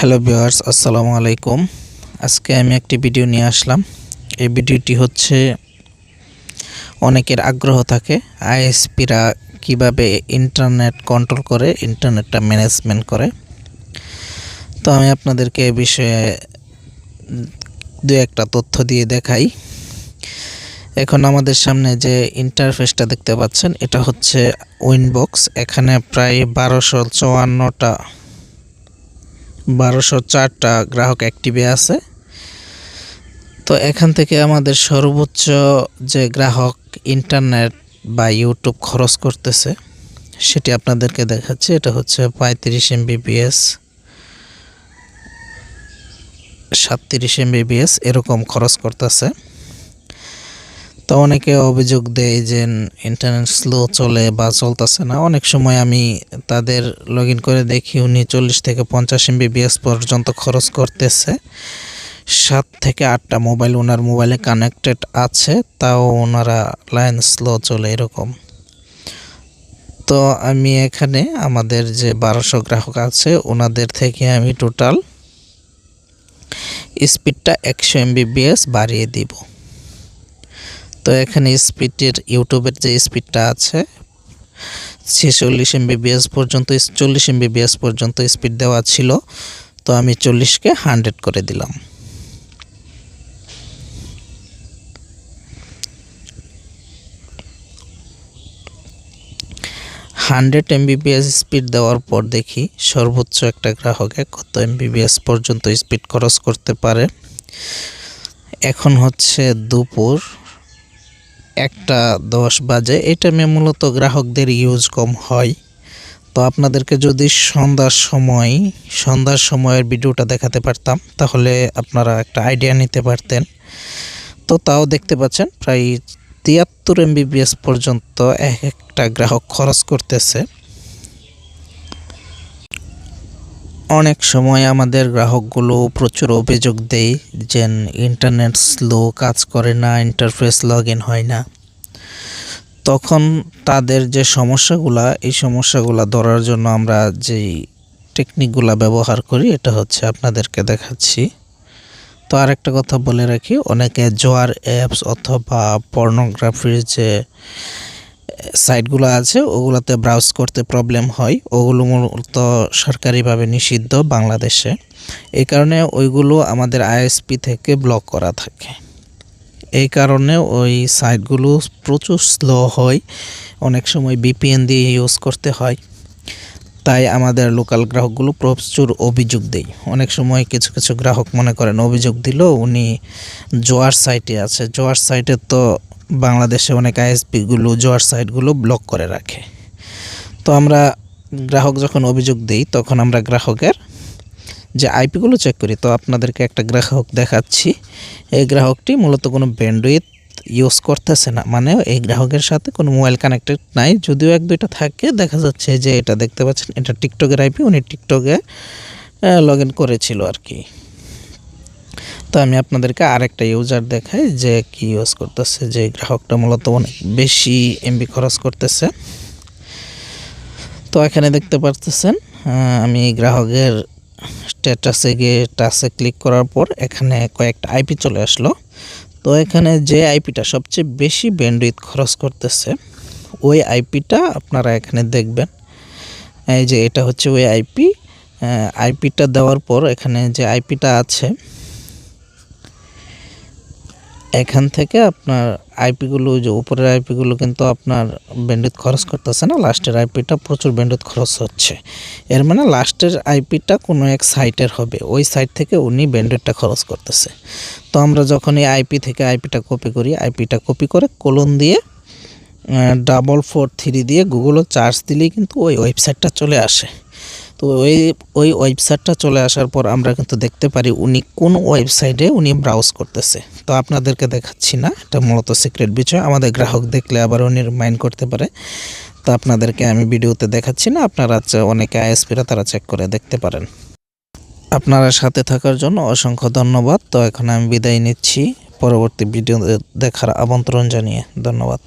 Hello viewers, আসসালামু আলাইকুম। আজকে আমি একটি ভিডিও নিয়ে আসলাম। এই ভিডিওটি হচ্ছে অনেকের আগ্রহ থাকে আইএসপিরা কিভাবে ইন্টারনেট কন্ট্রোল করে, ইন্টারনেটটা ম্যানেজমেন্ট করে। তো আমি আপনাদেরকে এই বিষয়ে দু একটা তথ্য দিয়ে দেখাই। এখন আমাদের সামনে যে ইন্টারফেসটা দেখতে পাচ্ছেন, এটা হচ্ছে উইনবক্স। এখানে প্রায় 1204টা গ্রাহক অ্যাক্টিভে আছে। তো এখান থেকে আমাদের সর্বোচ্চ যে গ্রাহক ইন্টারনেট বা ইউটিউব খরচ করতেছে সেটি আপনাদেরকে দেখাচ্ছি। এটা হচ্ছে 35 MBps, 37 MBps এরকম খরচ করতেছে। তো অনেকে অভিযোগ দেয় যে ইন্টারনেট স্লো চলে বা চলতেছে না। অনেক সময় আমি তাদের লগ ইন করে দেখি উনি 40 থেকে 50 MBps পর্যন্ত খরচ করতেছে। 7 থেকে 8টা মোবাইল ওনার মোবাইলে কানেক্টেড আছে, তাও ওনারা লাইন স্লো চলে এরকম। তো আমি এখানে আমাদের যে 1200 গ্রাহক আছে ওনাদের থেকে আমি টোটাল স্পিডটা 100 MBps বাড়িয়ে দিব। তো এখানে স্পিডের ইউটিউবের যে স্পিডটা আছে 46 MBps পর্যন্ত, 40 MBps পর্যন্ত স্পিড দেওয়া ছিল। তো আমি 40কে 100 করে দিলাম। MBps স্পিড দেওয়ার পর দেখি সর্বোচ্চ একটা গ্রাহকে কত MBps পর্যন্ত স্পিড খরচ করতে পারে। এখন হচ্ছে দুপুর 1:10 বাজে। এটা মূলত গ্রাহকদের ইউজ কম হয়। তো আপনাদেরকে যদি সন্ধ্যার সময়ের ভিডিওটা দেখাতে পারতাম তাহলে আপনারা একটা আইডিয়া নিতে পারতেন। তো তাও দেখতে পাচ্ছেন প্রায় 73 MBps পর্যন্ত একটা গ্রাহক খরচ করতেছে। অনেক সময় আমাদের গ্রাহকগুলো প্রচুর অভিযোগ দেয় যে ইন্টারনেট স্লো, কাজ করে না, ইন্টারফেস লগ ইন হয় না। তখন তাদের যে এই সমস্যাগুলা ধরার জন্য আমরা যেই টেকনিকগুলা ব্যবহার করি এটা হচ্ছে আপনাদেরকে দেখাচ্ছি। তো আরেকটা কথা বলে রাখি, অনেকে জোয়ার অ্যাপস অথবা পর্নোগ্রাফির যে সাইটগুলো আছে ওগুলোতে ব্রাউজ করতে প্রবলেম হয়। ওগুলো মূলত সরকারিভাবে নিষিদ্ধ বাংলাদেশে। এই কারণে ওইগুলো আমাদের আইএসপি থেকে ব্লক করা থাকে। এই কারণে ওই সাইটগুলো প্রচুর স্লো হয়, অনেক সময় VPN দিয়ে ইউজ করতে হয়। তাই আমাদের লোকাল গ্রাহকগুলো প্রচুর অভিযোগ দেয়। অনেক সময় কিছু গ্রাহক মনে করেন অভিযোগ দিল উনি জোয়ার সাইটে আছে। জোয়ার সাইটে তো বাংলাদেশে অনেক আইএসপিগুলো জোয়ার সাইটগুলো ব্লক করে রাখে। তো আমরা গ্রাহক যখন অভিযোগ দিই তখন আমরা গ্রাহকের যে আইপিগুলো চেক করি। তো আপনাদেরকে একটা গ্রাহক দেখাচ্ছি। এই গ্রাহকটি মূলত কোনো ব্যান্ডউইথ ইউজ করতেছে না, মানে এই গ্রাহকের সাথে কোনো মোবাইল কানেক্টেড নাই। যদিও 1-2টা থাকে, দেখা যাচ্ছে যে এটা দেখতে পাচ্ছেন এটা টিকটকের আইপি, উনি টিকটকে লগ ইন করেছিল আর কি। তো আমি আপনাদেরকে আরেকটা ইউজার দেখাই যে কি ইউজ করতেছে। যে গ্রাহকটা মূলত অনেক বেশি এমবি খরচ করতেছে। তো এখানে দেখতে পারতেছেন আমি গ্রাহকের স্ট্যাটাসে গিয়ে টাচে ক্লিক করার পর এখানে কয়েকটা আইপি চলে আসলো। তো এখানে যে আইপিটা সবচেয়ে বেশি ব্যান্ডউইথ খরচ করতেছে ওই আইপিটা আপনারা এখানে দেখবেন। এই যে এটা হচ্ছে ওই আইপিটা দেওয়ার পর এখানে যে আইপিটা আছে এখান থেকে আপনার আইপিগুলো, যে উপরের আইপিগুলো কিন্তু আপনার ব্যান্ডউইথ খরচ করতেছে না, লাস্টের আইপিটা প্রচুর ব্যান্ডউইথ খরচ হচ্ছে। এর মানে লাস্টের আইপিটা কোনো এক সাইটের হবে, ওই সাইট থেকে উনি ব্যান্ডউইথটা খরচ করতেছে। তো আমরা যখন এই আইপি থেকে আইপিটা কপি করি, আইপিটা কপি করে কোলন দিয়ে 443 দিয়ে গুগলে সার্চ দিলেই কিন্তু ওই ওয়েবসাইটটা চলে আসে। তো ওই ওয়েবসাইটটা চলে আসার পর আমরা কিন্তু দেখতে পারি উনি কোন ওয়েবসাইটে উনি ব্রাউজ করতেছে। তো আপনাদেরকে দেখাচ্ছি না, এটা মূলত সিক্রেট বিষয়, আমাদের গ্রাহক দেখলে আবার উনি মাইন্ড করতে পারে। তো আপনাদেরকে আমি ভিডিওতে দেখাচ্ছি না, আপনারা অনেকে আইএসপিরা তারা চেক করে দেখতে পারেন। আপনারা সাথে থাকার জন্য অসংখ্য ধন্যবাদ। তো এখন আমি বিদায় নিচ্ছি, পরবর্তী ভিডিও দেখার আমন্ত্রণ জানিয়ে। ধন্যবাদ।